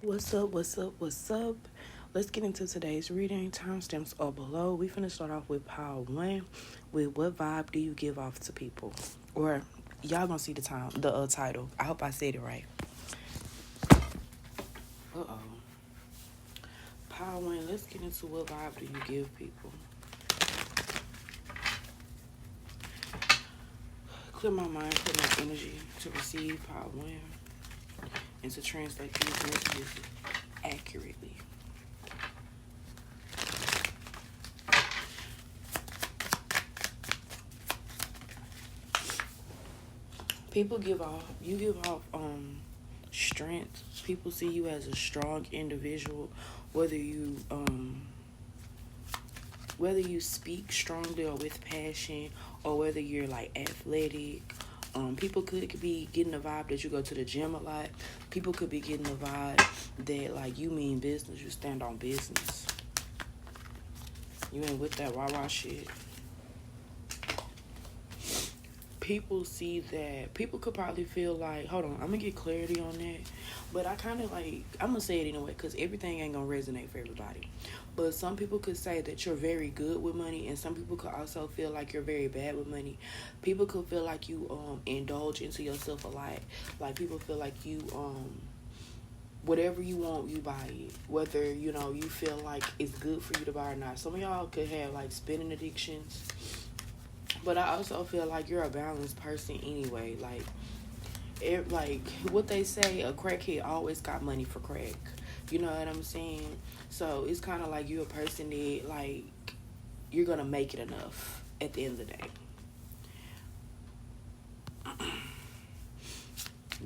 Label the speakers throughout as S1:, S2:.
S1: What's up? What's up? What's up? Let's get into today's reading. Timestamps are below. We finna start off with pile one. With what vibe do you give off to people? Or y'all gonna see the title. I hope I said it right. Uh-oh. Pile one. Let's get into what vibe do you give people. Clear my mind, clear my energy to receive pile one and to translate these messages accurately. You give off strength. People see you as a strong individual, whether you speak strongly or with passion, or whether you're like athletic. People could be getting the vibe that you go to the gym a lot. People could be getting the vibe that like you mean business, you stand on business. You ain't with that rah-rah shit. People see that. People could probably feel like, hold on, I'm gonna get clarity on that. But I kind of like, I'm gonna say it anyway because everything ain't gonna resonate for everybody. But some people could say that you're very good with money, and some people could also feel like you're very bad with money. People could feel like you indulge into yourself a lot. Like people feel like you whatever you want, you buy it. Whether you feel like it's good for you to buy or not. Some of y'all could have like spending addictions. But I also feel like you're a balanced person anyway. Like what they say, a crackhead always got money for crack. You know what I'm saying? So it's kind of like you're a person that like you're gonna make it enough at the end of the day.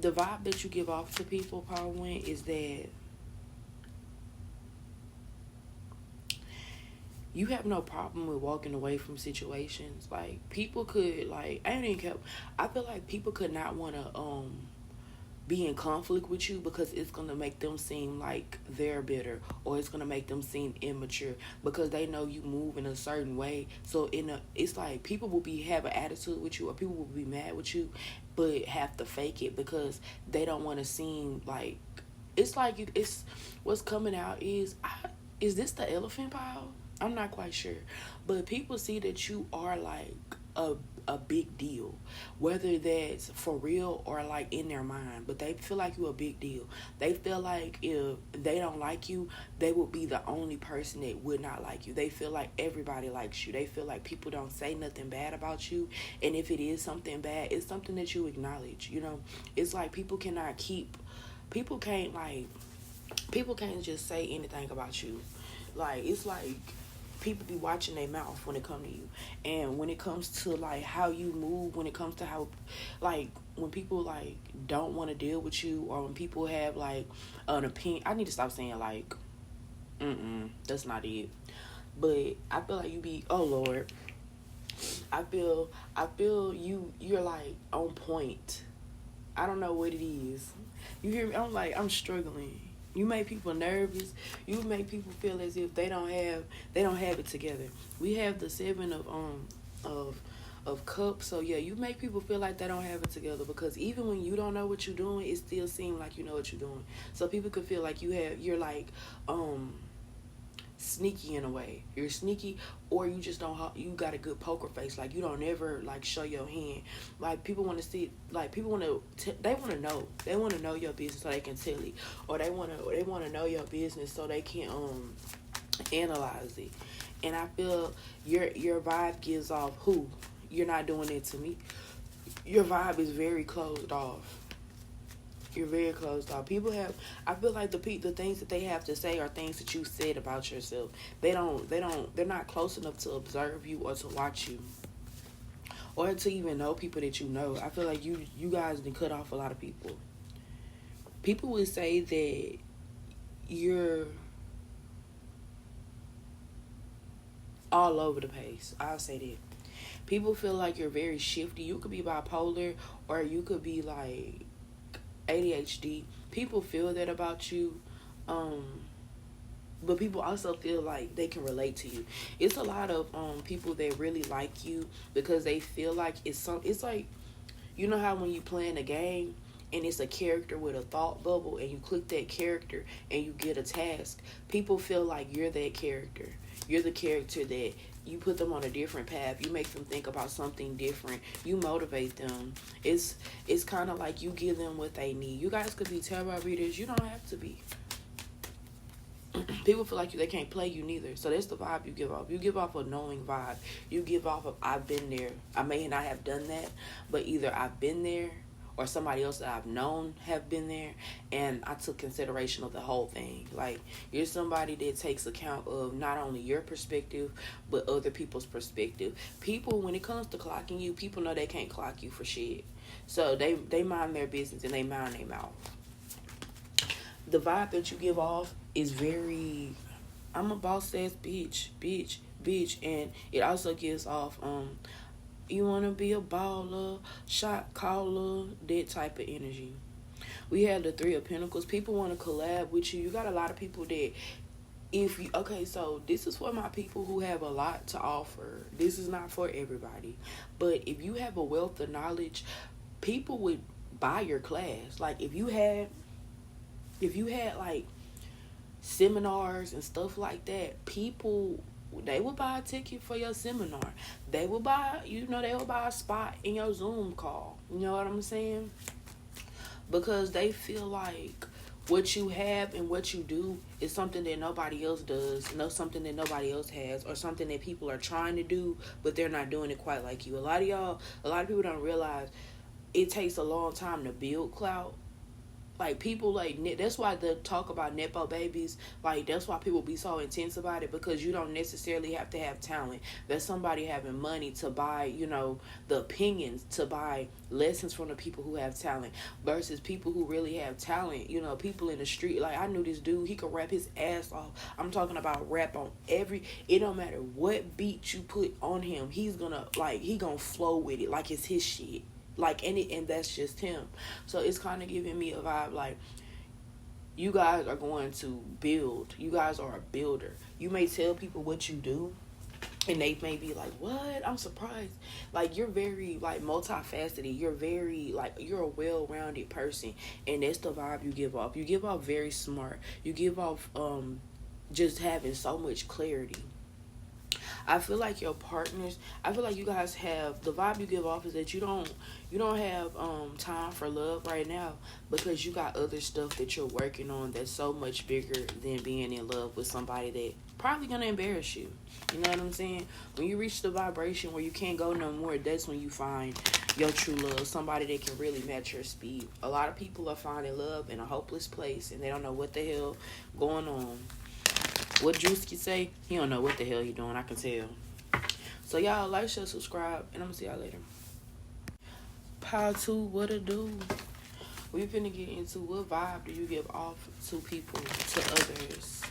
S1: The vibe that you give off to people, Power One, is that you have no problem with walking away from situations. Like people could I feel like people could not want to be in conflict with you because it's gonna make them seem like they're bitter, or it's gonna make them seem immature because they know you move in a certain way. So it's like people will have an attitude with you, or people will be mad with you, but have to fake it because they don't want to seem like it's like it's what's coming out is this the elephant pile? I'm not quite sure. But people see that you are like a big deal. Whether that's for real or like in their mind. But they feel like you're a big deal. They feel like if they don't like you, they would be the only person that would not like you. They feel like everybody likes you. They feel like people don't say nothing bad about you. And if it is something bad, it's something that you acknowledge. It's like people can't just say anything about you. Like it's like people be watching their mouth when it come to you, and when it comes to like how you move, when it comes to how like when people like don't want to deal with you, or when people have like an opinion. I need to stop saying like that's not it. But I feel like you be, oh Lord, I feel you're like on point. I don't know what it is. You hear me? I'm struggling. You make people nervous. You make people feel as if they don't have it together. We have the 7 of cups. So yeah, you make people feel like they don't have it together because even when you don't know what you're doing, it still seems like you know what you're doing. So people could feel like you're like sneaky in a way. You're sneaky, or you just don't. You got a good poker face. Like you don't ever like show your hand. Like people want to see. Like people want to. They want to know. They want to know your business so they can tell it, or they want to know your business so they can analyze it. And I feel your vibe gives off who you're not doing it to me. Your vibe is very closed off. You're very closed off. I feel like the things that they have to say are things that you said about yourself. They're not close enough to observe you or to watch you. Or to even know people that you know. I feel like you guys done cut off a lot of people. People would say that you're all over the place. I'll say that. People feel like you're very shifty. You could be bipolar, or you could be like ADHD. People feel that about you, but people also feel like they can relate to you. It's a lot of people that really like you because they feel like it's like, you know how when you playing a game and it's a character with a thought bubble, and you click that character and you get a task, people feel like you're that character. You're the character that you put them on a different path. You make them think about something different. You motivate them. It's kind of like you give them what they need. You guys could be tarot readers. You don't have to be. People feel like they can't play you neither. So that's the vibe you give off. You give off a knowing vibe. You give off of, I've been there. I may not have done that, but either I've been there or somebody else that I've known have been there, and I took consideration of the whole thing. Like, you're somebody that takes account of not only your perspective, but other people's perspective. People, when it comes to clocking you, people know they can't clock you for shit. So they mind their business and they mind their mouth. The vibe that you give off is very, I'm a boss ass bitch, and it also gives off, you want to be a baller, shot caller, that type of energy. We have the Three of Pentacles. People want to collab with you. You got a lot of people that, if you, okay, so this is for my people who have a lot to offer. This is not for everybody. But if you have a wealth of knowledge, people would buy your class. Like, if you had like seminars and stuff like that, people, they would buy a ticket for your seminar. They would buy, they would buy a spot in your Zoom call. You know what I'm saying? Because they feel like what you have and what you do is something that nobody else does, something that nobody else has, or something that people are trying to do, but they're not doing it quite like you. A lot of people don't realize it takes a long time to build clout. Like, people, like, that's why the talk about Nepo babies, like, that's why people be so intense about it, because you don't necessarily have to have talent. There's somebody having money to buy, the opinions, to buy lessons from the people who have talent, versus people who really have talent, people in the street. Like, I knew this dude, he could rap his ass off. I'm talking about rap on it don't matter what beat you put on him, he's gonna flow with it like it's his shit. Like, and that's just him. So it's kind of giving me a vibe like, you guys are going to build. You guys are a builder. You may tell people what you do, and they may be like, what? I'm surprised. Like, you're very, like, multifaceted. You're very, like, you're a well-rounded person. And that's the vibe you give off. You give off very smart. You give off just having so much clarity. I feel like your partners, I feel like you guys have, the vibe you give off is that you don't have time for love right now, because you got other stuff that you're working on that's so much bigger than being in love with somebody that probably gonna embarrass you. You know what I'm saying? When you reach the vibration where you can't go no more, that's when you find your true love, somebody that can really match your speed. A lot of people are finding love in a hopeless place, and they don't know what the hell going on. What Drewski say? He don't know what the hell he doing. I can tell. So y'all, like, share, subscribe, and I'm gonna see y'all later. Part 2, what to do? We finna get into what vibe do you give off to people, to others.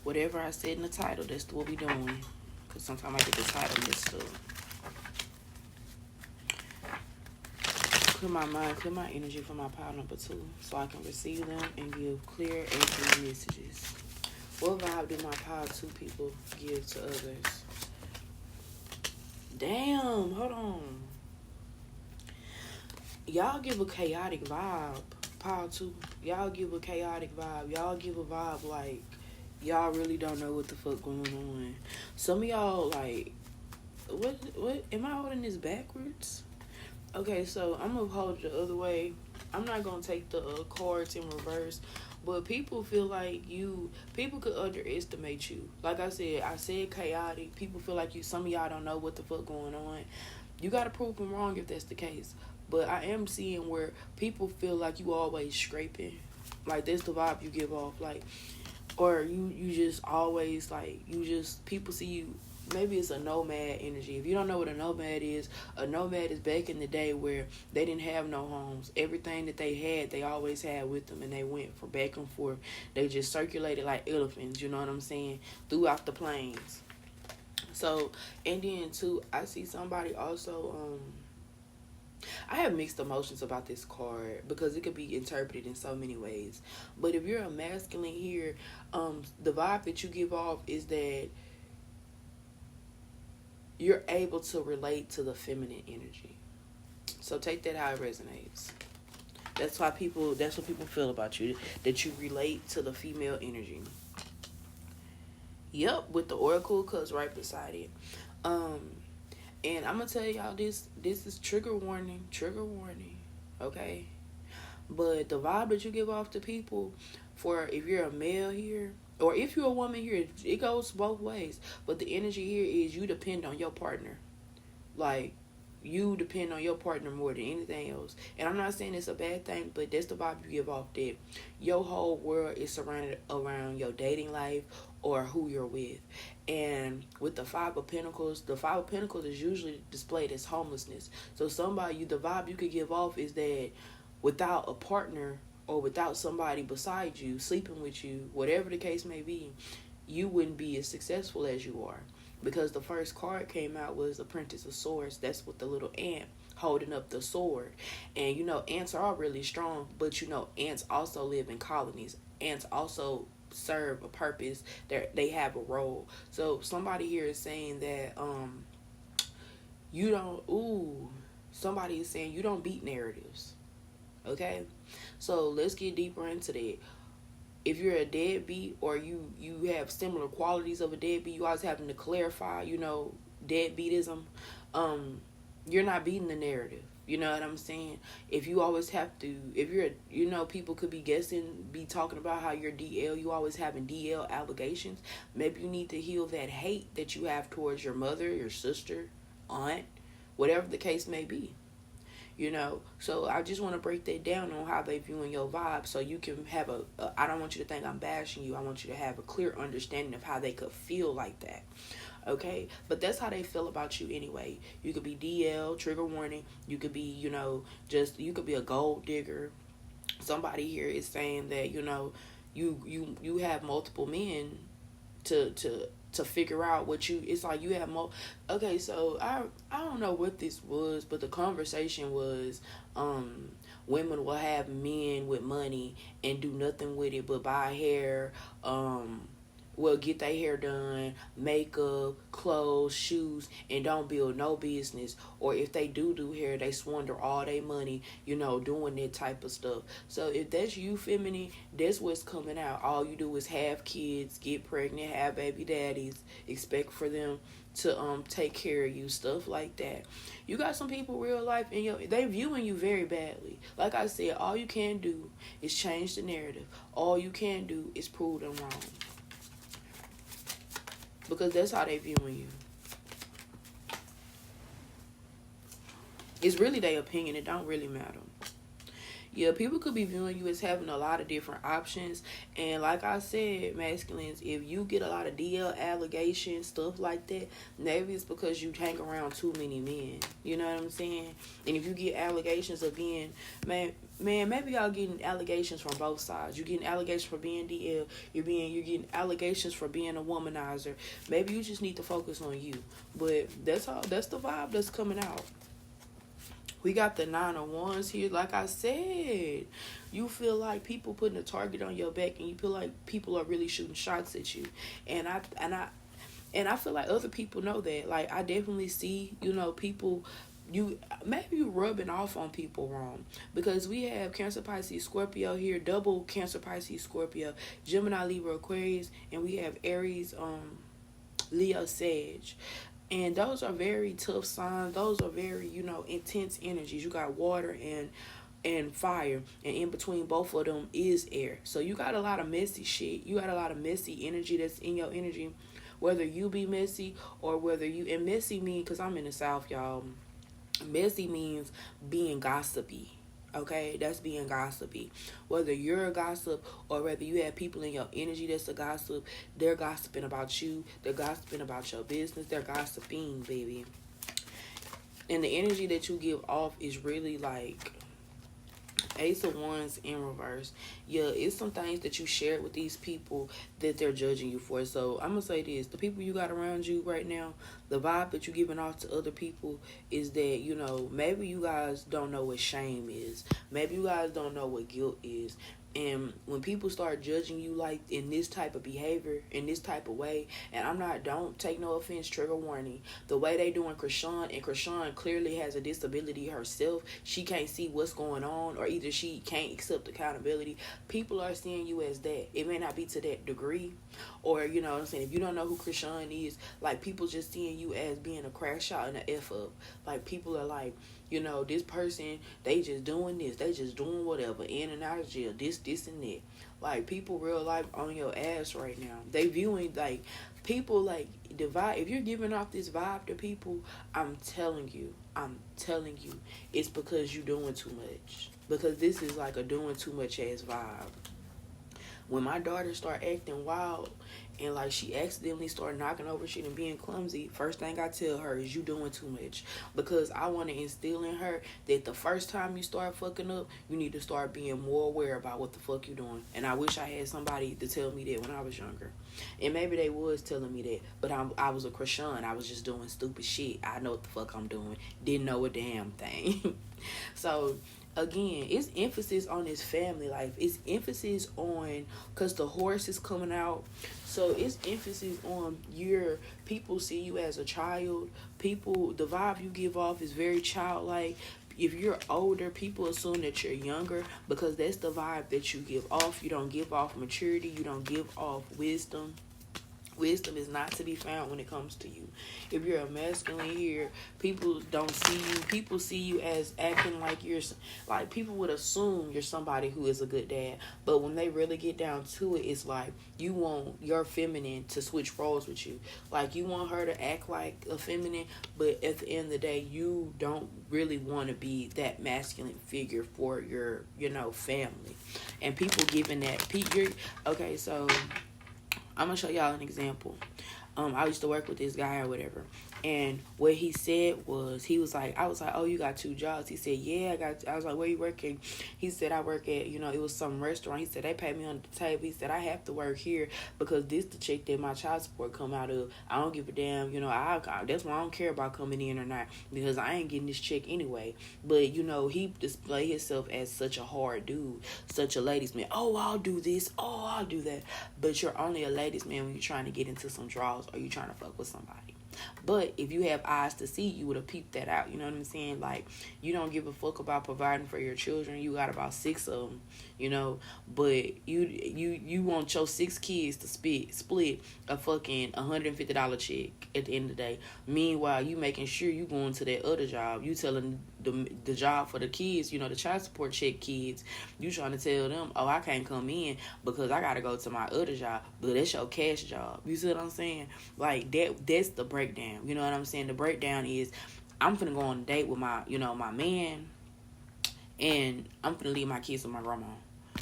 S1: Whatever I said in the title, that's what we doing. Because sometimes I get the title mixed up. Clear my mind, clear my energy for my pile number 2, so I can receive them and give clear, accurate messages. What vibe do my pile 2 people give to others? Damn, hold on. Y'all give a chaotic vibe. Pile 2. Y'all give a chaotic vibe. Y'all give a vibe like y'all really don't know what the fuck going on. Some of y'all, like, what? Am I holding this backwards? Okay, so I'm gonna hold it the other way. I'm not gonna take the cards in reverse. But people feel like people could underestimate you. Like I said chaotic. People feel like some of y'all don't know what the fuck going on. You got to prove them wrong if that's the case. But I am seeing where people feel like you always scraping. Like, that's the vibe you give off. Like, or you just always, like, people see you. Maybe it's a nomad energy. If you don't know what a nomad is back in the day where they didn't have no homes. Everything that they had, they always had with them, and they went from back and forth. They just circulated like elephants, you know what I'm saying, throughout the plains. So, and then too, I see somebody also, I have mixed emotions about this card because it could be interpreted in so many ways. But if you're a masculine here, the vibe that you give off is that you're able to relate to the feminine energy. So take that how it resonates. That's what people feel about you, that you relate to the female energy. Yep, with the Oracle cups right beside it. Um, and I'm gonna tell y'all this. This is trigger warning. Trigger warning. Okay. But the vibe that you give off to people, for if you're a male here, or if you're a woman here, it goes both ways. But the energy here is you depend on your partner. Like, you depend on your partner more than anything else. And I'm not saying it's a bad thing, but that's the vibe you give off, that your whole world is surrounded around your dating life or who you're with. And with the Five of Pentacles is usually displayed as homelessness. So the vibe you could give off is that without a partner or without somebody beside you, sleeping with you, whatever the case may be, you wouldn't be as successful as you are. Because the first card came out was the Princess of Swords. That's with the little ant holding up the sword. And ants are really strong, but ants also live in colonies. Ants also serve a purpose. They have a role. So somebody here is saying that you don't somebody is saying you don't beat narratives. Okay? So let's get deeper into that. If you're a deadbeat, or you have similar qualities of a deadbeat, you always having to clarify, deadbeatism, you're not beating the narrative. You know what I'm saying? If you always have to, if you're, people could be talking about how you're DL, you always having DL allegations. Maybe you need to heal that hate that you have towards your mother, your sister, aunt, whatever the case may be. So I just want to break that down on how they viewing your vibe, so you can have I don't want you to think I'm bashing you. I want you to have a clear understanding of how they could feel like that. Okay? But that's how they feel about you anyway. You could be DL, trigger warning. You could be, you could be a gold digger. Somebody here is saying that, you have multiple men to figure out what it's like you have more. Okay, so I don't know what this was, but the conversation was women will have men with money and do nothing with it but buy hair, will get their hair done, makeup, clothes, shoes, and don't build no business. Or if they do hair, they squander all their money, doing that type of stuff. So if that's you, feminine, that's what's coming out. All you do is have kids, get pregnant, have baby daddies, expect for them to take care of you, stuff like that. You got some people real life and they viewing you very badly. Like I said, all you can do is change the narrative. All you can do is prove them wrong. Because that's how they viewing you. It's really their opinion. It don't really matter. Yeah, people could be viewing you as having a lot of different options. And like I said, masculines, if you get a lot of DL allegations, stuff like that, maybe it's because you hang around too many men. You know what I'm saying? And if you get allegations of being, man, maybe y'all getting allegations from both sides. You're getting allegations for being DL. You're getting allegations for being a womanizer. Maybe you just need to focus on you. But that's the vibe that's coming out. We got the 9 of Wands here. Like I said, you feel like people putting a target on your back, and you feel like people are really shooting shots at you. And I feel like other people know that. Like, I definitely see, people, maybe you rubbing off on people wrong, because we have Cancer, Pisces, Scorpio here, double Cancer, Pisces, Scorpio, Gemini, Libra, Aquarius, and we have Aries, Leo, Sag. And those are very tough signs. Those are very, intense energies. You got water and fire. And in between both of them is air. So you got a lot of messy shit. You got a lot of messy energy that's in your energy. Whether you be messy or whether you... And messy means... Because I'm in the South, y'all. Messy means being gossipy. Okay, that's being gossipy. Whether you're a gossip or whether you have people in your energy that's a gossip, they're gossiping about you. They're gossiping about your business. They're gossiping, baby. And the energy that you give off is really like Ace of Wands in reverse. Yeah, it's some things that you shared with these people that they're judging you for. So I'm going to say this. The people you got around you right now, the vibe that you're giving off to other people is that, maybe you guys don't know what shame is. Maybe you guys don't know what guilt is. And when people start judging you like in this type of behavior, in this type of way, and don't take no offense, trigger warning, the way they doing Krishan, and Krishan clearly has a disability herself, she can't see what's going on, or either she can't accept accountability. People are seeing you as that. It may not be to that degree, or you know what I'm saying, if you don't know who Krishan is, like people just seeing you as being a crash out and a F up. Like people are like, you know, this person, they just doing this, they just doing whatever, in and out of jail, this and that. Like people real life on your ass right now. They viewing like people like divide. If you're giving off this vibe to people, I'm telling you, it's because you doing too much. Because this is like a doing too much ass vibe. When my daughter start acting wild and like she accidentally start knocking over shit and being clumsy, first thing I tell her is you doing too much. Because I want to instill in her that the first time you start fucking up, you need to start being more aware about what the fuck you doing. And I wish I had somebody to tell me that when I was younger. And maybe they was telling me that, but I was a Krishan. I was just doing stupid shit. I know what the fuck I'm doing. Didn't know a damn thing. So again, it's emphasis on his family life. It's emphasis on, because the horse is coming out. So it's emphasis on your people see you as a child. People, the vibe you give off is very childlike. If you're older, people assume that you're younger because that's the vibe that you give off. You don't give off maturity. You don't give off wisdom. Wisdom is not to be found when it comes to you. If you're a masculine here, people don't see you. People see you as acting like you're, like people would assume you're somebody who is a good dad. But when they really get down to it, it's like you want your feminine to switch roles with you. Like you want her to act like a feminine, but at the end of the day, you don't really want to be that masculine figure for your, you know, family. And people giving that, okay, so I'm going to show y'all an example. I used to work with this guy or whatever. And what he said was, he was like, I was like, oh, you got 2 jobs. He said, yeah, I was like, where you working? He said, I work at, you know, it was some restaurant. He said, they pay me on the table. He said, I have to work here because this the check that my child support come out of. I don't give a damn, you know, that's why I don't care about coming in or not, because I ain't getting this check anyway. But, you know, he displayed himself as such a hard dude, such a ladies man. Oh, I'll do this. Oh, I'll do that. But you're only a ladies man when you're trying to get into some draws or you're trying to fuck with somebody. But if you have eyes to see, you would have peeped that out. You know what I'm saying? Like, you don't give a fuck about providing for your children. You got about 6 of them, you know. But you want your 6 kids to split a fucking $150 check at the end of the day. Meanwhile, you making sure you going to that other job. You telling the job for the kids, you know, the child support check kids. You trying to tell them, oh, I can't come in because I got to go to my other job. But that's your cash job. You see what I'm saying? Like, that's the breakdown. You know what I'm saying? The breakdown is, I'm finna go on a date with my, you know, my man, and I'm finna leave my kids with my grandma.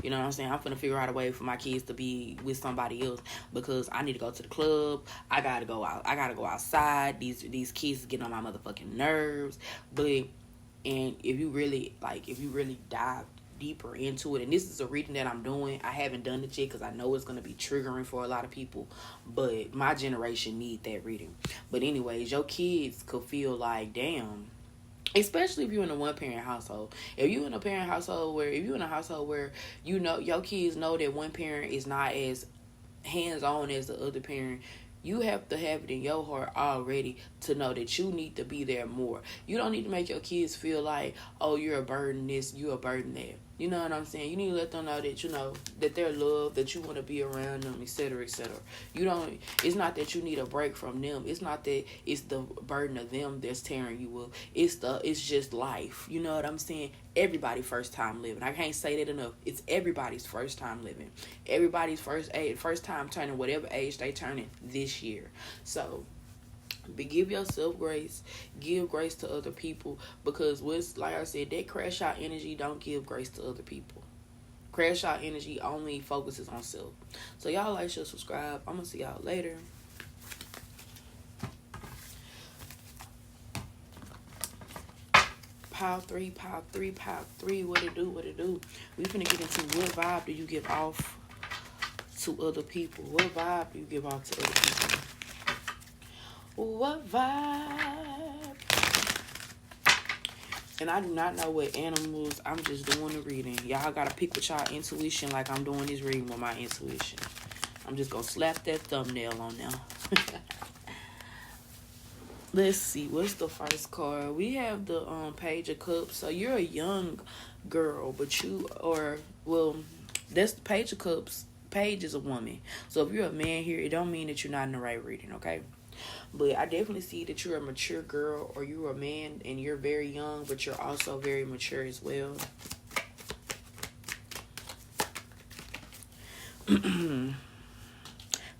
S1: You know what I'm saying? I'm finna figure out a way for my kids to be with somebody else because I need to go to the club. I gotta go out. I gotta go outside. These kids getting on my motherfucking nerves. And if you really dive deeper into it, and this is a reading that I'm doing, I haven't done it yet because I know it's going to be triggering for a lot of people, but my generation need that reading. But anyways, your kids could feel like, damn, especially if you're in a one-parent household. If you're in a household where you know your kids know that one parent is not as hands-on as the other parent, you have to have it in your heart already to know that you need to be there more. You don't need to make your kids feel like, oh, you're a burden this, you're a burden that. You know what I'm saying? You need to let them know that, you know, that they're loved, that you want to be around them, etc., etc. It's not that you need a break from them. It's not that it's the burden of them that's tearing you up. It's just life. You know what I'm saying? Everybody first time living. I can't say that enough. It's everybody's first time living. Everybody's first time turning whatever age they turning this year. So, but give yourself grace. Give grace to other people, because like I said, that crash out energy don't give grace to other people. Crash out energy only focuses on self. So y'all like, share, subscribe. I'm gonna see y'all later. Pile three. What it do? We finna get into what vibe do you give off to other people? What vibe do you give off to other people? What vibe And I do not know what animals. I'm just doing the reading. Y'all gotta pick with y'all intuition like I'm doing this reading with my intuition. I'm just gonna slap that thumbnail on now. Let's see, what's the first card? We have the Page of Cups. So you're a young girl, but that's the Page of Cups. Page is a woman. So if you're a man here, it don't mean that you're not in the right reading, okay? But I definitely see that you're a mature girl, or you're a man and you're very young, but you're also very mature as well.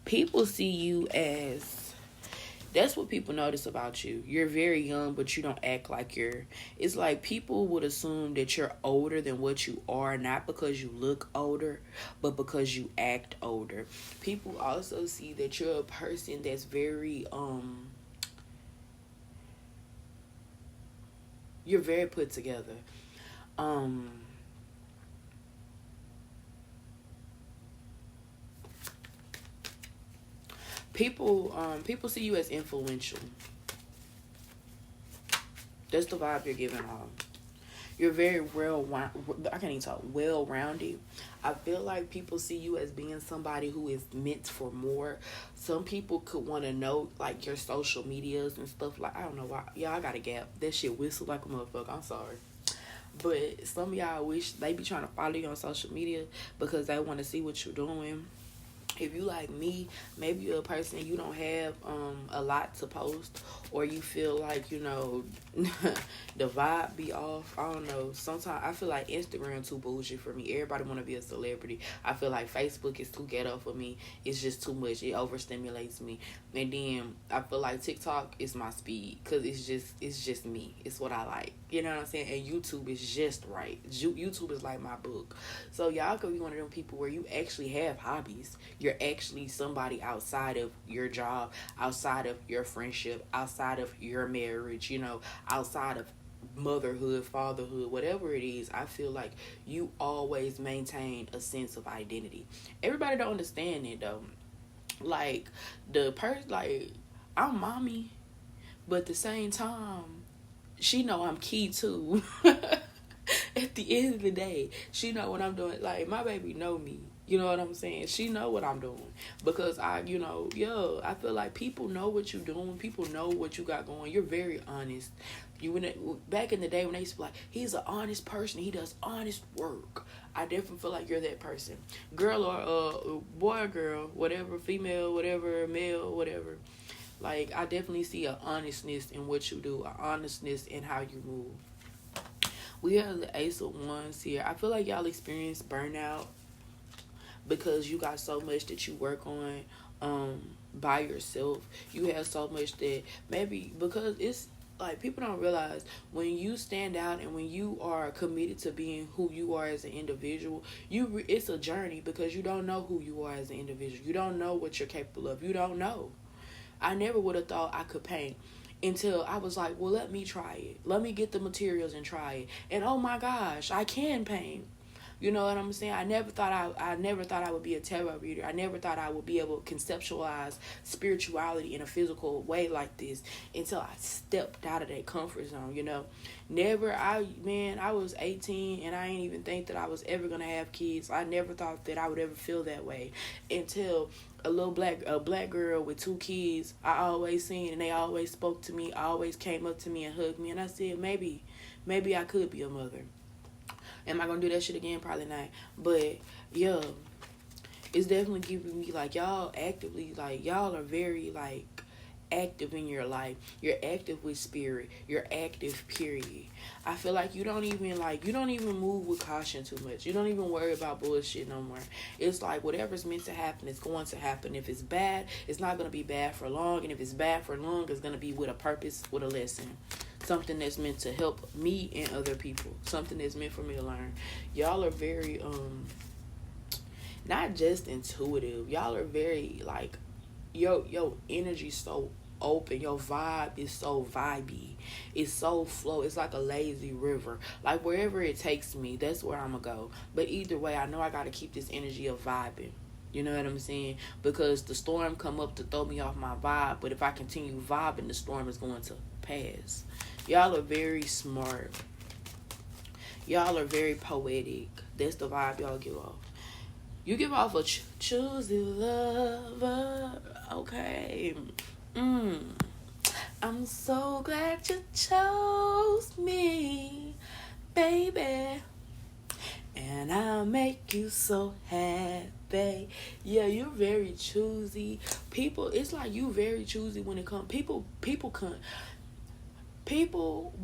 S1: People see you as, that's what people notice about you. You're very young, but you don't act like it's like people would assume that you're older than what you are, not because you look older, but because you act older. People also see that you're a person that's very, you're very put together. People see you as influential. That's the vibe you're giving off. You're very I can't even talk, well-rounded. I feel like people see you as being somebody who is meant for more. Some people could want to know, like, your social medias and stuff. Like, I don't know why. Yeah, I got a gap. That shit whistle like a motherfucker. I'm sorry. But some of y'all wish they be trying to follow you on social media because they want to see what you're doing. If you like me, maybe you're a person, you don't have a lot to post, or you feel like, the vibe be off. I don't know. Sometimes I feel like Instagram too bougie for me. Everybody want to be a celebrity. I feel like Facebook is too ghetto for me. It's just too much. It overstimulates me. And then I feel like TikTok is my speed, because it's just me. It's what I like. You know what I'm saying? And YouTube is just right. YouTube is like my book. So y'all could be one of them people where you actually have hobbies. You're actually somebody outside of your job, outside of your friendship, outside of your marriage, outside of motherhood, fatherhood, whatever it is. I feel like you always maintain a sense of identity. Everybody don't understand it though. Like, I'm mommy, but at the same time, she know I'm key too. At the end of the day, she know what I'm doing. Like, my baby know me. You know what I'm saying? She know what I'm doing. Because I feel like people know what you're doing. People know what you got going. You're very honest. Back in the day when they used to be like, he's an honest person. He does honest work. I definitely feel like you're that person. Girl or boy or girl, whatever, female, whatever, male, whatever. Like, I definitely see an honestness in what you do. An honestness in how you move. We have the Ace of Wands here. I feel like y'all experience burnout because you got so much that you work on by yourself. You have so much that maybe, because it's like, people don't realize when you stand out and when you are committed to being who you are as an individual, it's a journey, because you don't know who you are as an individual. You don't know what you're capable of. You don't know. I never would have thought I could paint until I was like, well, let me try it. Let me get the materials and try it. And oh my gosh, I can paint. You know what I'm saying? I never thought I would be a tarot reader. I never thought I would be able to conceptualize spirituality in a physical way like this until I stepped out of that comfort zone, I was 18 and I didn't even think that I was ever going to have kids. I never thought that I would ever feel that way until a black girl with 2 kids I always seen, and they always spoke to me, always came up to me and hugged me, and I said, maybe I could be a mother. Am I going to do that shit again? Probably not. But, yeah, it's definitely giving me, like, y'all actively, like, y'all are very, like, active in your life. You're active with spirit. You're active, period. I feel like you don't even move with caution too much. You don't even worry about bullshit no more. It's like, whatever's meant to happen is going to happen. If it's bad, it's not going to be bad for long. And if it's bad for long, it's going to be with a purpose, with a lesson. Something that's meant to help me and other people. Something that's meant for me to learn. Y'all are very, not just intuitive. Y'all are very, like, your energy's so open. Your vibe is so vibey. It's so flow. It's like a lazy river. Like, wherever it takes me, that's where I'm gonna go. But either way, I know I gotta keep this energy of vibing. You know what I'm saying? Because the storm come up to throw me off my vibe. But if I continue vibing, the storm is going to pass. Y'all are very smart. Y'all are very poetic. That's the vibe y'all give off. You give off a choosy lover. Okay. I'm so glad you chose me, baby. And I'll make you so happy. Yeah, you're very choosy. People, it's like you very choosy when it comes. People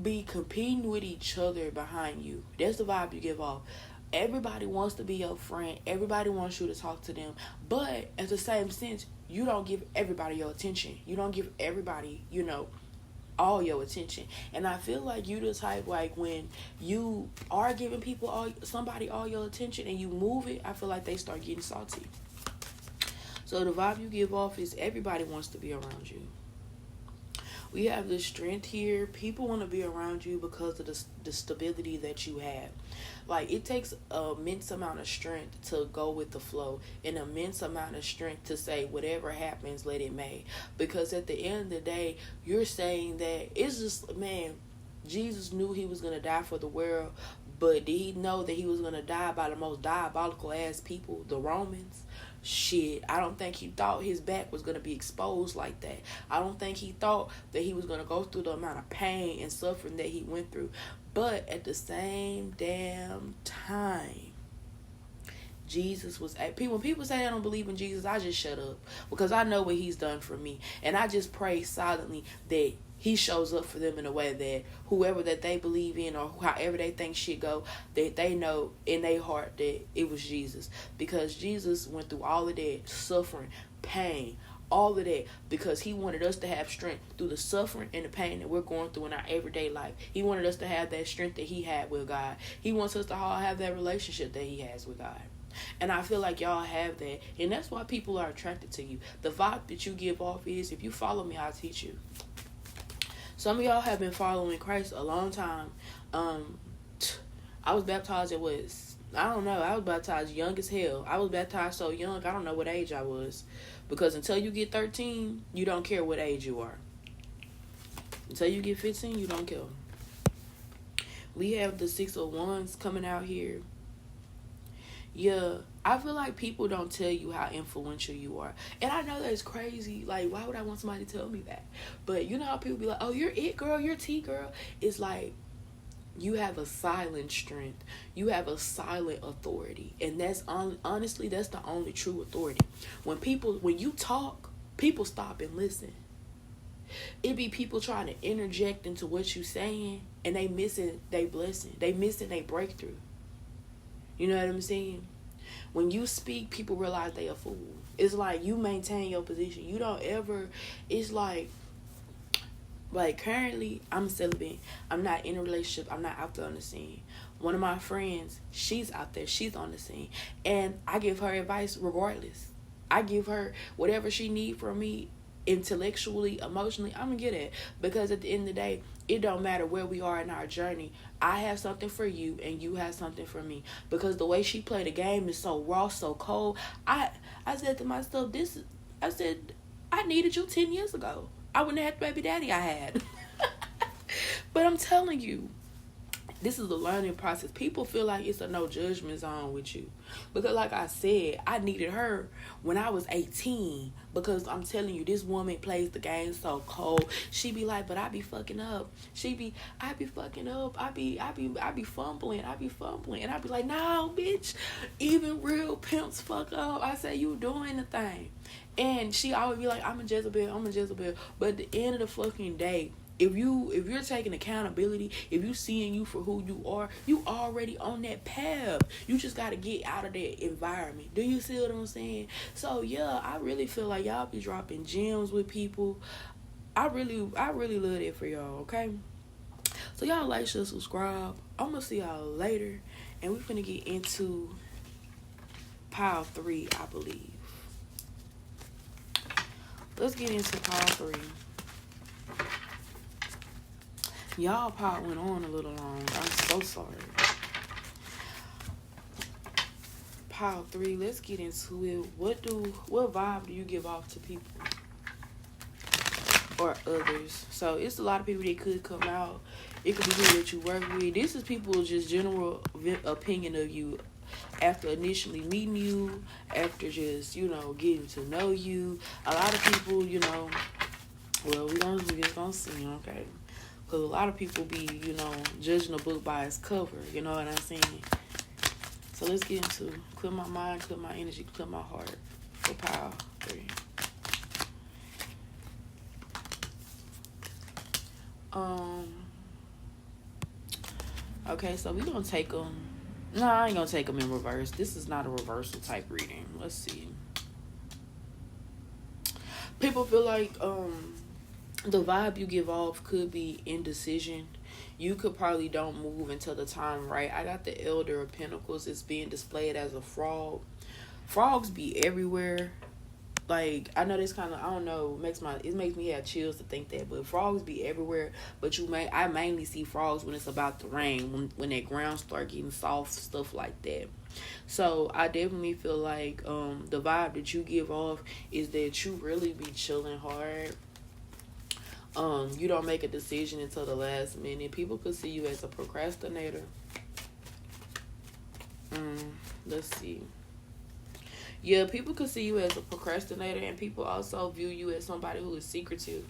S1: be competing with each other behind you. That's the vibe you give off. Everybody wants to be your friend. Everybody wants you to talk to them. But at the same sense, you don't give everybody your attention. You don't give everybody, all your attention. And I feel like you the type, like, when you are giving somebody all your attention and you move it, I feel like they start getting salty. So the vibe you give off is everybody wants to be around you. We have the strength here. People want to be around you because of the stability that you have. Like, it takes an immense amount of strength to go with the flow, an immense amount of strength to say whatever happens, let it may. Because at the end of the day, you're saying that it's just, man, Jesus knew he was going to die for the world, but did he know that he was going to die by the most diabolical ass people, the Romans? Shit, I don't think he thought his back was going to be exposed like that. I don't think he thought that he was going to go through the amount of pain and suffering that he went through. But at the same damn time, Jesus was when people say I don't believe in Jesus, I just shut up, because I know what he's done for me, and I just pray silently that he shows up for them in a way that whoever that they believe in, or however they think shit go, that they know in their heart that it was Jesus. Because Jesus went through all of that suffering, pain, all of that, because he wanted us to have strength through the suffering and the pain that we're going through in our everyday life. He wanted us to have that strength that he had with God. He wants us to all have that relationship that he has with God. And I feel like y'all have that, and that's why people are attracted to you. The vibe that you give off is, if you follow me, I'll teach you. Some of y'all have been following Christ a long time. I was baptized I was baptized young as hell. I was baptized so young, I don't know what age I was. Because until you get 13, you don't care what age you are. Until you get 15, you don't care. We have the 6 of Wands coming out here. Yeah, I feel like people don't tell you how influential you are. And I know that's crazy. Like, why would I want somebody to tell me that? But you know how people be like, oh, you're it girl, you're T girl. It's like, you have a silent strength. You have a silent authority. And that's honestly, that's the only true authority. When you talk, people stop and listen. It be people trying to interject into what you saying, and they missing their blessing. They missing their breakthrough. You know what I'm saying? When you speak, people realize they a fool. It's like you maintain your position. You don't ever, it's like currently I'm celibate. I'm not in a relationship. I'm not out there on the scene. One of my friends, she's out there. She's on the scene. And I give her advice regardless. I give her whatever she need from me, intellectually, emotionally, I'm gonna get it. Because at the end of the day, it don't matter where we are in our journey. I have something for you and you have something for me. Because the way she played the game is so raw, so cold. I said to myself, I needed you 10 years ago. I wouldn't have had the baby daddy I had. But I'm telling you, this is a learning process. People feel like it's a no judgment zone with you. Because like I said, I needed her when I was 18. Because I'm telling you, this woman plays the game so cold. She be like, but I be fucking up. I be fucking up. I be fumbling. And I be like, no, bitch. Even real pimps fuck up. I say, you doing the thing. And she always be like, I'm a Jezebel. But at the end of the fucking day, if you're taking accountability, if you seeing you for who you are, you already on that path. You just got to get out of that environment. Do you see what I'm saying? So yeah, I really feel like y'all be dropping gems with people. I really love that for y'all, okay? So y'all like, share, subscribe. I'm going to see y'all later. And we're finna get into pile 3, I believe. Let's get into pile 3. Y'all part went on a little long. I'm so sorry. Pile 3, let's get into it. What vibe do you give off to people? or others. So it's a lot of people that could come out. It could be people that you work with. This is people just general opinion of you after initially meeting you, after just, getting to know you. A lot of people, well, we just gonna see, okay? Because a lot of people be, judging a book by its cover, you know what I'm saying? So let's get into clear my mind, clear my energy, clear my heart for Power 3. Okay, so we gonna take them. No, I ain't gonna take them in reverse. This is not a reversal type reading. Let's see. People feel like the vibe you give off could be indecision. You could probably don't move until the time right. I got the Elder of Pentacles. It's being displayed as a frog. Frogs be everywhere. Like, I know this kind of, I don't know, it makes me have chills to think that, but frogs be everywhere. But I mainly see frogs when it's about to rain, when that ground start getting soft, stuff like that. So I definitely feel like the vibe that you give off is that you really be chilling hard. You don't make a decision until the last minute. People could see you as a procrastinator. Let's see. Yeah, people could see you as a procrastinator, and people also view you as somebody who is secretive.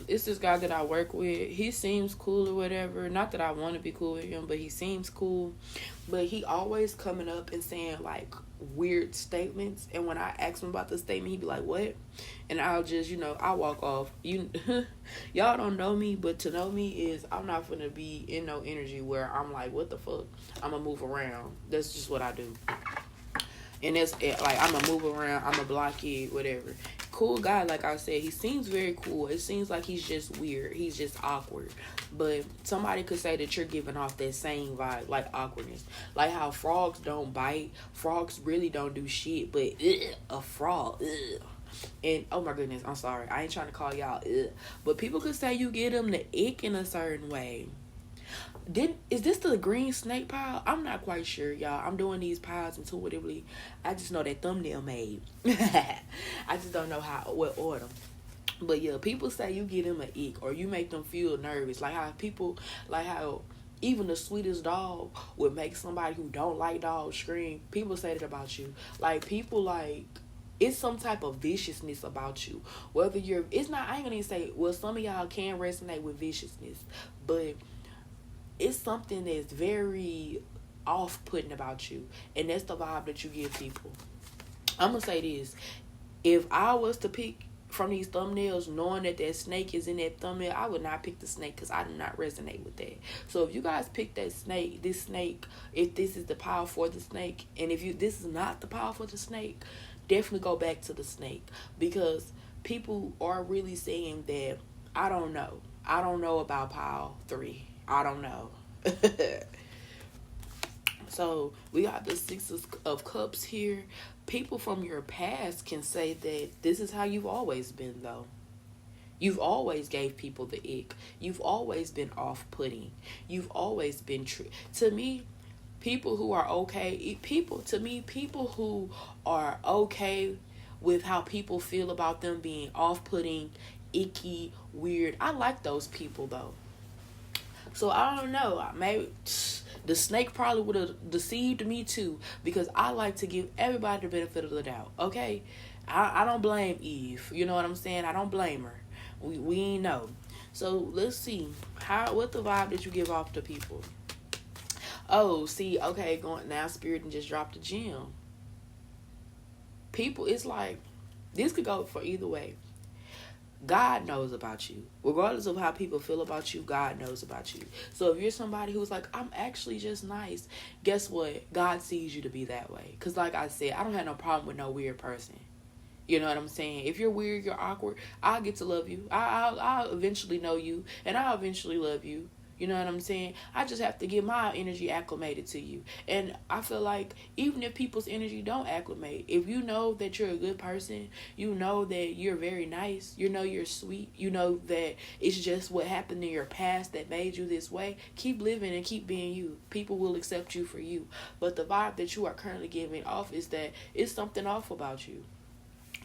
S1: It's this guy that I work with. He seems cool or whatever. Not that I want to be cool with him, but he seems cool. But he always coming up and saying like weird statements. And when I ask him about the statement, he'd be like, "What?" And I'll just, I walk off. Y'all don't know me, but to know me is I'm not gonna be in no energy where I'm like, "What the fuck?" I'm gonna move around. That's just what I do. And it's like, I'm going to move around, I'm going to block it, whatever. Cool guy, like I said, he seems very cool. It seems like he's just weird. He's just awkward. But somebody could say that you're giving off that same vibe, like awkwardness. Like how frogs don't bite. Frogs really don't do shit, but a frog, and oh my goodness, I'm sorry. I ain't trying to call y'all but people could say you get them the ick in a certain way. Is this the green snake pile? I'm not quite sure, y'all. I'm doing these piles intuitively. I just know that thumbnail made. I just don't know what order. But yeah, people say you get them an ick or you make them feel nervous. Like how even the sweetest dog would make somebody who don't like dogs scream. People say that about you. Like, people like, it's some type of viciousness about you. I ain't gonna even say, well, some of y'all can resonate with viciousness, but it's something that's very off-putting about you. And that's the vibe that you give people. I'm going to say this. If I was to pick from these thumbnails, knowing that snake is in that thumbnail, I would not pick the snake because I do not resonate with that. So if you guys pick this snake, if this is the power for the snake, and if this is not the power for the snake, definitely go back to the snake. Because people are really saying that, I don't know. I don't know about Power 3. I don't know. So we got the Six of Cups here. People from your past can say that this is how you've always been, though. You've always gave people the ick. You've always been off-putting. You've always been to me, people who are okay. People who are okay with how people feel about them being off-putting, icky, weird. I like those people, though. So I don't know. Maybe the snake probably would have deceived me too, because I like to give everybody the benefit of the doubt. Okay, I don't blame Eve. You know what I'm saying? I don't blame her. We ain't know. So let's see what the vibe did you give off to people? Oh, see, okay, going now. Spirit and just dropped a gem. People, it's like this could go for either way. God knows about you. Regardless of how people feel about you, God knows about you. So if you're somebody who's like, I'm actually just nice, guess what? God sees you to be that way. Because like I said, I don't have no problem with no weird person. You know what I'm saying? If you're weird, you're awkward, I'll get to love you. I'll eventually know you, and I'll eventually love you. You know what I'm saying? I just have to get my energy acclimated to you. And I feel like even if people's energy don't acclimate, if you know that you're a good person, you know that you're very nice, you know you're sweet, you know that it's just what happened in your past that made you this way, keep living and keep being you. People will accept you for you. But the vibe that you are currently giving off is that it's something off about you.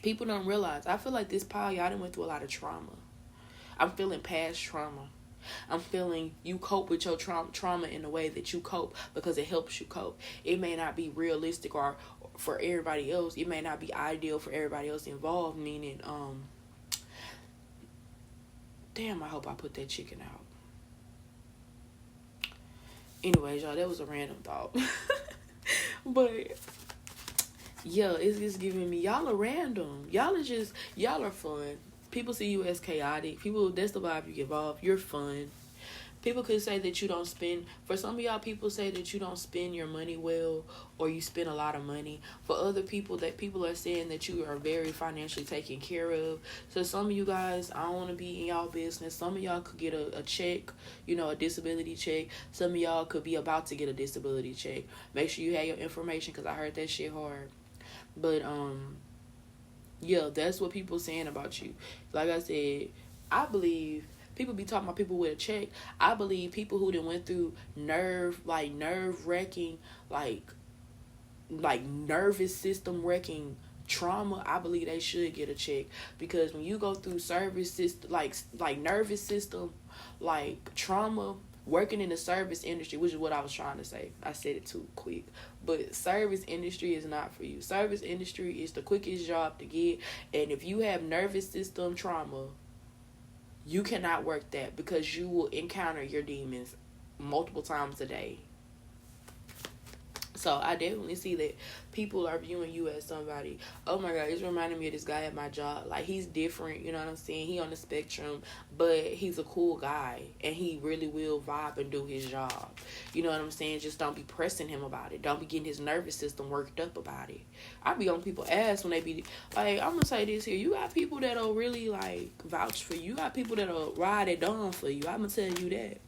S1: People don't realize. I feel like this pile, y'all done went through a lot of trauma. I'm feeling past trauma. I'm feeling you cope with your trauma in a way that you cope because it helps you cope. It may not be realistic or for everybody else. It may not be ideal for everybody else involved, meaning, damn, I hope I put that chicken out. Anyways, y'all, that was a random thought. But yeah, it's just giving me, y'all are random. Y'all are fun. People see you as chaotic. That's the vibe you give off. You're fun. People could say that you don't spend, for some of y'all, people say that you don't spend your money well, or you spend a lot of money. For other people, that people are saying that you are very financially taken care of. So some of you guys, I don't want to be in y'all business. Some of y'all could get a check, a disability check. Some of y'all could be about to get a disability check. Make sure you have your information, because I heard that shit hard. But, yeah, that's what people saying about you. Like I said, I believe people be talking about people with a check. I believe people who done went through nerve-wracking, like nervous system wrecking trauma, I believe they should get a check. Because when you go through service system, like nervous system, like trauma, working in the service industry, which is what I was trying to say. I said it too quick. But service industry is not for you. Service industry is the quickest job to get. And if you have nervous system trauma, you cannot work that, because you will encounter your demons multiple times a day. So I definitely see that people are viewing you as somebody. Oh my God, it's reminding me of this guy at my job. Like, he's different, you know what I'm saying? He on the spectrum, but he's a cool guy, and he really will vibe and do his job. You know what I'm saying? Just don't be pressing him about it. Don't be getting his nervous system worked up about it. I be on people's ass when they be like, I'm gonna say this here. You got people that'll really like vouch for you. You got people that'll ride it down for you. I'm gonna tell you that.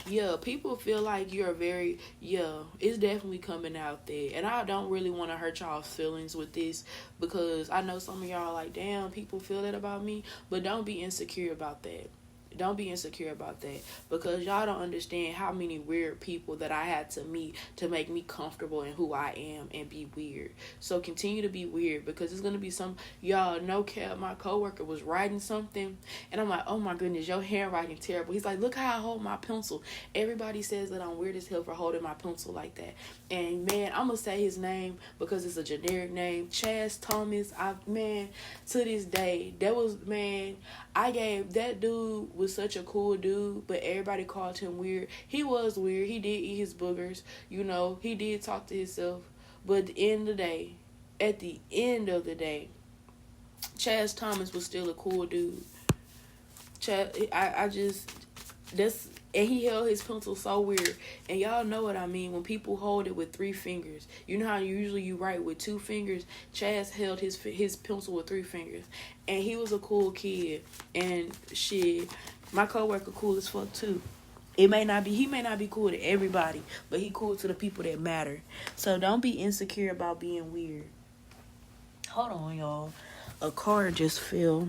S1: Yeah, people feel like you're it's definitely coming out there. And I don't really want to hurt y'all's feelings with this, because I know some of y'all are like, damn, people feel that about me. But don't be insecure about that. Don't be insecure about that, because y'all don't understand how many weird people that I had to meet to make me comfortable in who I am and be weird. So continue to be weird, because it's going to be y'all, no cap, my coworker was writing something, and I'm like, oh my goodness, your handwriting terrible. He's like, look how I hold my pencil. Everybody says that I'm weird as hell for holding my pencil like that. And man, I'm going to say his name because it's a generic name, Chaz Thomas. To this day, that dude was such a cool dude, but everybody called him weird. He was weird. He did eat his boogers. He did talk to himself. But at the end of the day, Chaz Thomas was still a cool dude. And he held his pencil so weird. And y'all know what I mean when people hold it with 3 fingers. You know how usually you write with 2 fingers? Chaz held his pencil with 3 fingers. And he was a cool kid. And shit, my coworker cool as fuck too. He may not be cool to everybody, but he cool to the people that matter. So don't be insecure about being weird. Hold on, y'all. A car just fell.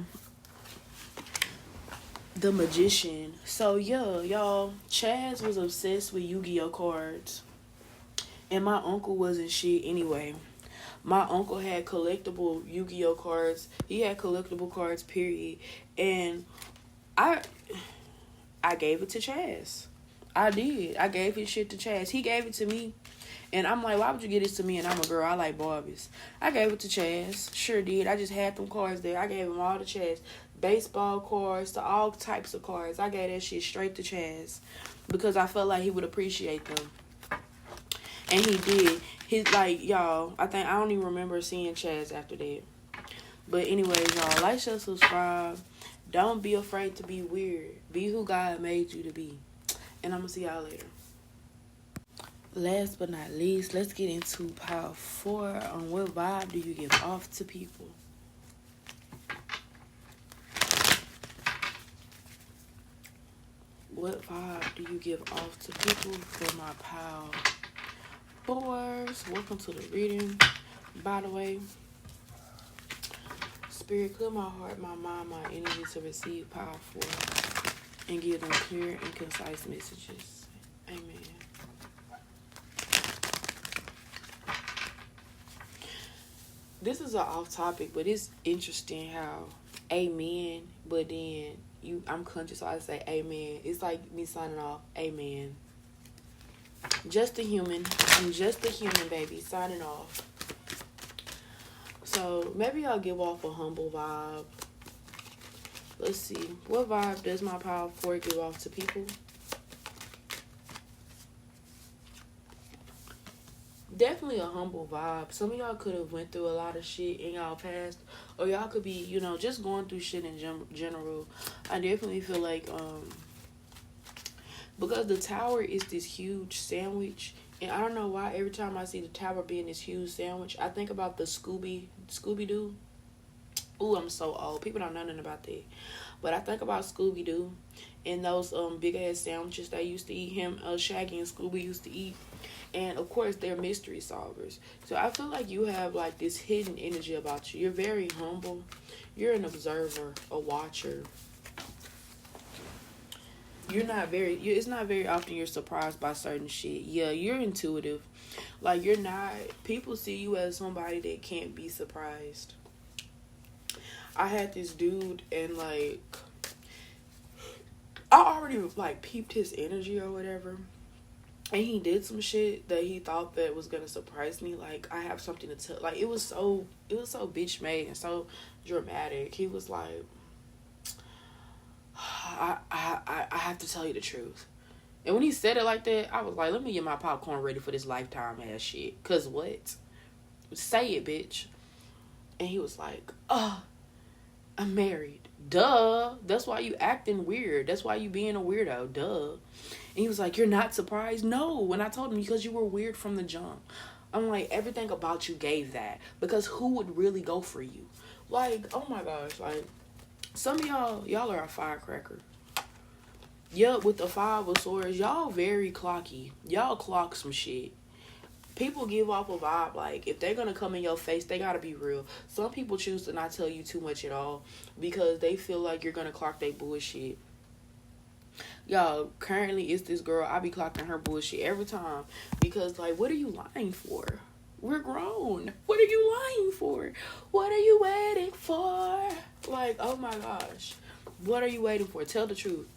S1: The Magician. So yeah, y'all, Chaz was obsessed with Yu-Gi-Oh cards. And my uncle wasn't shit anyway. My uncle had collectible Yu-Gi-Oh cards. He had collectible cards, period. And I gave it to Chaz. I did. I gave his shit to Chaz. He gave it to me. And I'm like, why would you give this to me? And I'm a girl. I like Barbies. I gave it to Chaz. Sure did. I just had them cards there. I gave him all the Chaz. Baseball cards to all types of cards. I gave that shit straight to Chaz, because I felt like he would appreciate them. And he did. Y'all, I don't even remember seeing Chaz after that. But anyways, y'all, like, share, subscribe. Don't be afraid to be weird. Be who God made you to be. And I'm going to see y'all later. Last but not least, let's get into pile 4 on what vibe do you give off to people. What vibe do you give off to people for my pile 4s? Welcome to the reading. By the way, Spirit, clear my heart, my mind, my energy to receive pile 4 and give them clear and concise messages. Amen. This is an off topic, but it's interesting how amen, but then I'm conscious, so I say amen. It's like me signing off, amen. Just a human. I'm just a human, baby, signing off. So maybe I'll give off a humble vibe. Let's see. What vibe does my power 4 give off to people? Definitely a humble vibe. Some of y'all could have went through a lot of shit in y'all past, or y'all could be, just going through shit in general. I definitely feel like because the tower is this huge sandwich, and I don't know why every time I see the tower being this huge sandwich, I think about the Scooby-Doo. Ooh, I'm so old. People don't know nothing about that. But I think about Scooby-Doo and those big ass sandwiches they used to eat. Shaggy and Scooby used to eat. And of course they're mystery solvers. So I feel like you have like this hidden energy about you. You're very humble. You're an observer, a watcher. It's not very often you're surprised by certain shit. Yeah, you're intuitive. Like, you're not, people see you as somebody that can't be surprised. I had this dude, and like, I already like peeped his energy or whatever, and he did some shit that he thought that was gonna surprise me. Like, I have something to tell. Like, it was so bitch made and so dramatic. He was like, I have to tell you the truth. And when he said it like that, I was like, let me get my popcorn ready for this Lifetime ass shit. Cause what? Say it, bitch. And he was like, I'm married. Duh. That's why you acting weird. That's why you being a weirdo. Duh. And he was like, you're not surprised? No. When I told him, because you were weird from the jump. I'm like, everything about you gave that. Because who would really go for you? Like, oh my gosh. Like, some of y'all are a firecracker. Yup, with the 5 of swords, y'all very clocky. Y'all clock some shit. People give off a vibe like, if they're gonna come in your face, they gotta be real. Some people choose to not tell you too much at all because they feel like you're gonna clock their bullshit. Y'all, currently it's this girl, I be clocking her bullshit every time because, like, what are you lying for? We're grown. What are you lying for? What are you waiting for? Like, oh my gosh. What are you waiting for? Tell the truth.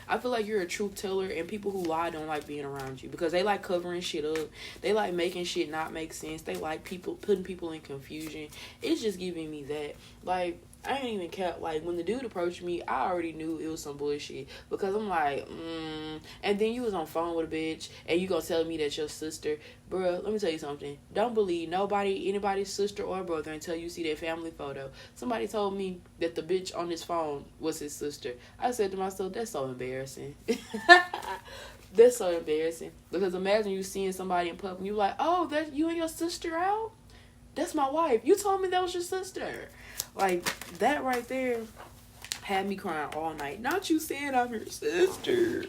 S1: I feel like you're a truth teller, and people who lie don't like being around you because they like covering shit up. They like making shit not make sense. They like putting people in confusion. It's just giving me that. Like, I ain't even kept, like, when the dude approached me, I already knew it was some bullshit because I'm like, and then you was on phone with a bitch and you gonna tell me that your sister. Bruh, let me tell you something. Don't believe anybody's sister or brother until you see their family photo. Somebody told me that the bitch on his phone was his sister. I said to myself, that's so embarrassing. That's so embarrassing. Because imagine you seeing somebody in public and you like, oh, that you and your sister out? That's my wife. You told me that was your sister. Like, that right there had me crying all night. Not you saying I'm your sister.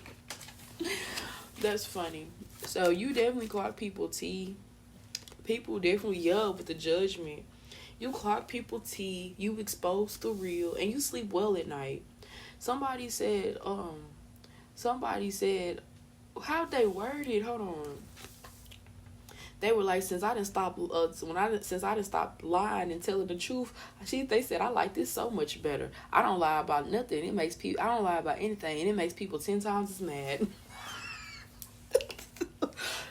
S1: That's funny. So, you definitely clock people tea. People definitely yell with the judgment. You clock people tea. You expose the real. And you sleep well at night. Somebody said, how'd they word it? Hold on. They were like, since I didn't stop lying and telling the truth, they said I like this so much better. I don't lie about nothing. I don't lie about anything, and it makes people 10 times as mad.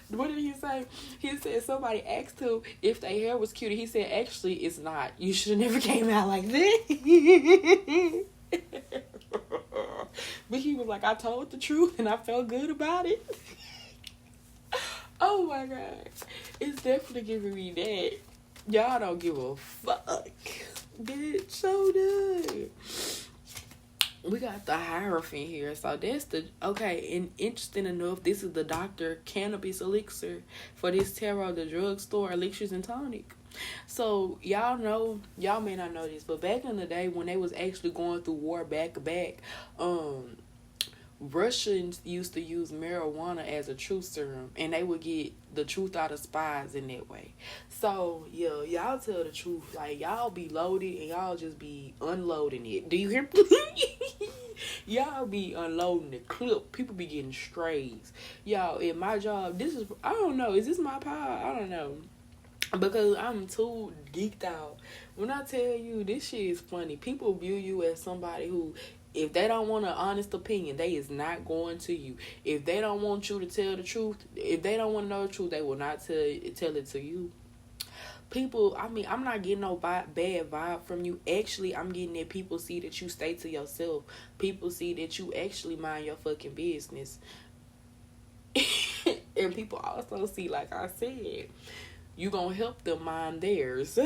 S1: What did he say? He said somebody asked him if their hair was cute. He said, actually, it's not. You should have never came out like that. But he was like, I told the truth and I felt good about it. Oh my god. It's definitely giving me that. Y'all don't give a fuck. Bitch, so good. We got the Hierophant here. So that's okay, and interesting enough, this is the Dr. Cannabis Elixir for this tarot, the drugstore elixirs and tonic. So y'all may not know this, but back in the day when they was actually going through war back to back, Russians used to use marijuana as a truth serum, and they would get the truth out of spies in that way. So, yeah, y'all tell the truth. Like, y'all be loaded, and y'all just be unloading it. Do you hear me? Y'all be unloading the clip. People be getting strays. Y'all, in my job, I don't know. Is this my power? I don't know. Because I'm too geeked out. When I tell you this shit is funny, people view you as somebody who, if they don't want an honest opinion, they is not going to you. If they don't want you to tell the truth, if they don't want to know the truth, they will not tell it to you. People, I mean, I'm not getting no bad vibe from you. Actually, I'm getting that people see that you stay to yourself. People see that you actually mind your fucking business. And people also see, like I said, you gonna help them mind theirs.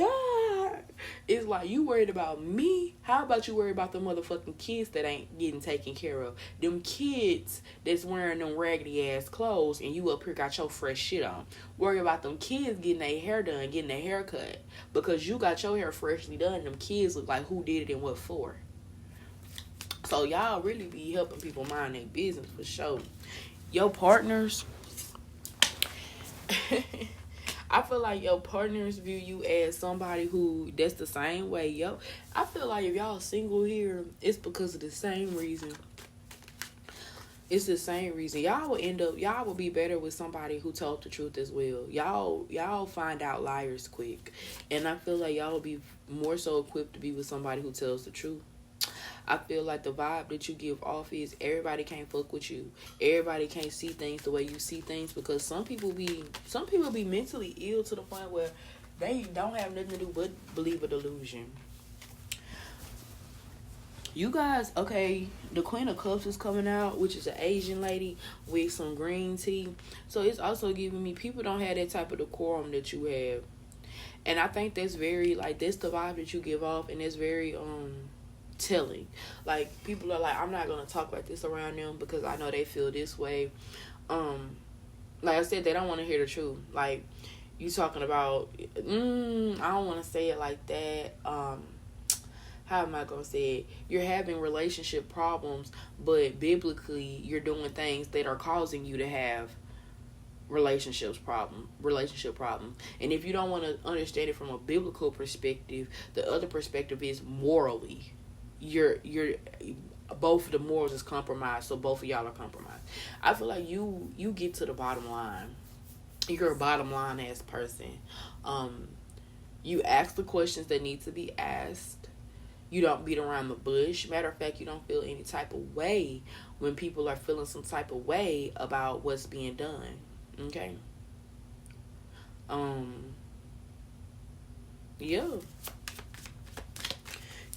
S1: It's like, you worried about me? How about you worry about the motherfucking kids that ain't getting taken care of? Them kids that's wearing them raggedy ass clothes and you up here got your fresh shit on. Worry about them kids getting their hair done, getting their hair cut. Because you got your hair freshly done, them kids look like who did it and what for. So y'all really be helping people mind their business for sure. Your partners... I feel like your partners view you as somebody who, that's the same way. Yo, I feel like if y'all single here, it's because of the same reason. It's the same reason. Y'all will be better with somebody who told the truth as well. Y'all find out liars quick. And I feel like y'all will be more so equipped to be with somebody who tells the truth. I feel like the vibe that you give off is everybody can't fuck with you. Everybody can't see things the way you see things, because some people be mentally ill to the point where they don't have nothing to do but believe a delusion. You guys, okay, the Queen of Cups is coming out, which is an Asian lady with some green tea. So it's also giving me people don't have that type of decorum that you have. And I think that's very, like, that's the vibe that you give off, and it's very, telling. Like, people are like, I'm not gonna talk like this around them because I know they feel this way. Like I said, they don't want to hear the truth. Like, you talking about I don't want to say it like that. How am I gonna say it? You're having relationship problems, but biblically you're doing things that are causing you to have relationship problem. And if you don't want to understand it from a biblical perspective, the other perspective is morally. You're both the morals is compromised, so both of y'all are compromised. I feel like you get to the bottom line. You're a bottom line ass person. You ask the questions that need to be asked. You don't beat around the bush. Matter of fact, you don't feel any type of way when people are feeling some type of way about what's being done. Okay? Yeah.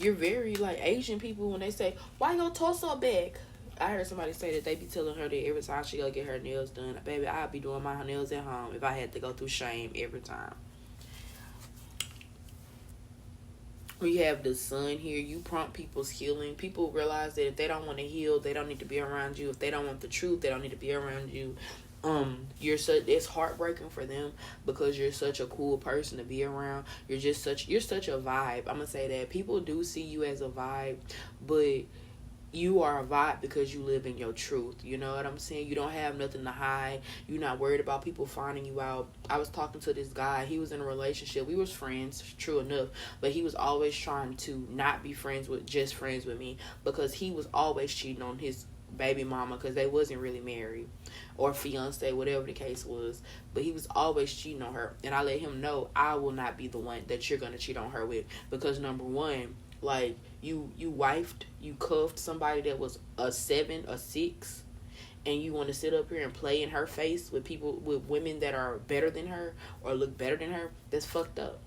S1: You're very, like, Asian people, when they say, why your torso big? I heard somebody say that they be telling her that every time she go get her nails done. Baby, I'd be doing my nails at home if I had to go through shame every time. We have the sun here. You prompt people's healing. People realize that if they don't want to heal, they don't need to be around you. If they don't want the truth, they don't need to be around you. It's heartbreaking for them because you're such a cool person to be around. You're such a vibe. I'm gonna say that people do see you as a vibe, but you are a vibe because you live in your truth. You know what I'm saying? You don't have nothing to hide. You're not worried about people finding you out. I was talking to this guy. He was in a relationship. We was friends, true enough, but he was always trying to not be friends with me because he was always cheating on his baby mama because they wasn't really married or fiance, whatever the case was, but he was always cheating on her. And I let him know I will not be the one that you're gonna cheat on her with, because number one, like, you cuffed somebody that was a 7, a 6, and you want to sit up here and play in her face with women that are better than her or look better than her. That's fucked up.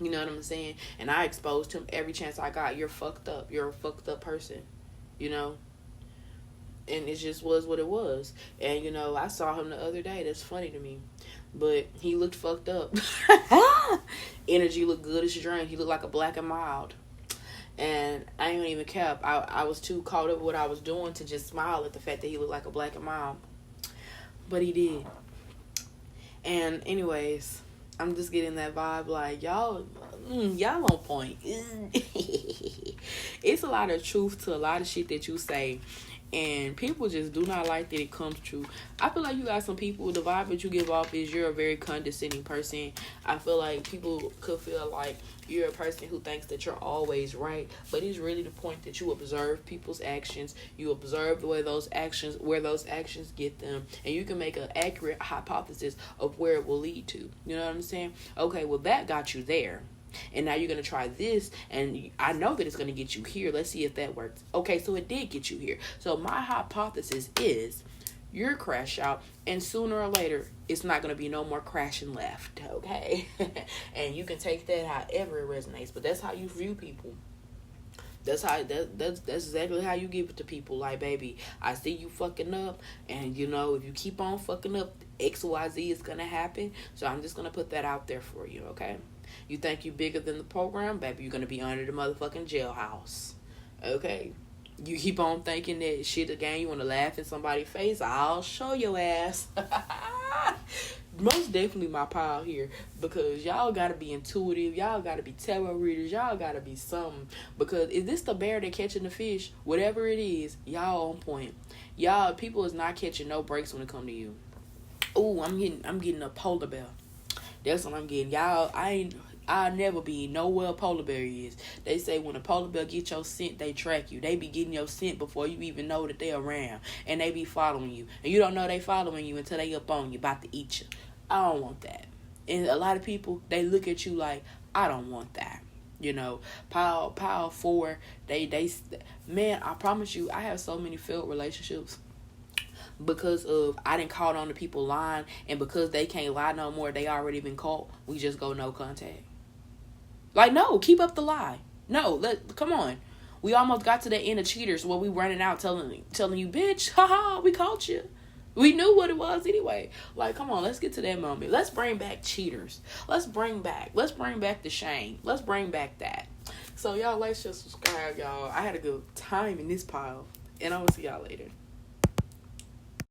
S1: You know what I'm saying? And I exposed him every chance I got. You're fucked up. You're a fucked up person. You know? And it just was what it was. And, you know, I saw him the other day. That's funny to me. But he looked fucked up. Energy looked good as drained. He looked like a black and mild. And I ain't even cap. I was too caught up with what I was doing to just smile at the fact that he looked like a black and mild. But he did. And anyways, I'm just getting that vibe like, y'all on point. It's a lot of truth to a lot of shit that you say. And people just do not like that it comes true. I feel like you got some people, the vibe that you give off is you're a very condescending person. I feel like people could feel like you're a person who thinks that you're always right, but it's really the point that you observe people's actions. You observe the way where those actions get them, and you can make an accurate hypothesis of where it will lead to. You know what I'm saying? Okay, well, that got you there. And now you're going to try this, and I know that it's going to get you here. Let's see if that works. Okay, so it did get you here. So my hypothesis is you're crash out, and sooner or later, it's not going to be no more crashing left, okay? And you can take that however it resonates, but that's how you view people. That's exactly how you give it to people. Like, baby, I see you fucking up, and if you keep on fucking up, XYZ is going to happen. So I'm just going to put that out there for you, okay? You think you bigger than the program, baby, you're going to be under the motherfucking jailhouse. Okay? You keep on thinking that shit again, you want to laugh in somebody's face, I'll show your ass. Most definitely my pile here, because y'all got to be intuitive, y'all got to be tarot readers, y'all got to be something, because is this the bear that catching the fish? Whatever it is, y'all on point. Y'all, people is not catching no breaks when it come to you. Ooh, I'm getting a polar bear. That's what I'm getting. Y'all, I'll never be nowhere a polar bear is. They say when a polar bear get your scent, they track you. They be getting your scent before you even know that they around. And they be following you. And you don't know they following you until they up on you, about to eat you. I don't want that. And a lot of people, they look at you like, I don't want that. Pile 4, man, I promise you, I have so many failed relationships. Because of I didn't caught on to people lying, and because they can't lie no more, they already been caught. We just go no contact. Like, no, keep up the lie. No, come on. We almost got to the end of cheaters where we running out telling you, bitch, haha, we caught you. We knew what it was anyway. Like, come on, let's get to that moment. Let's bring back cheaters. Let's bring back the shame. Let's bring back that. So y'all, like, share, subscribe, y'all. I had a good time in this pile, and I will see y'all later.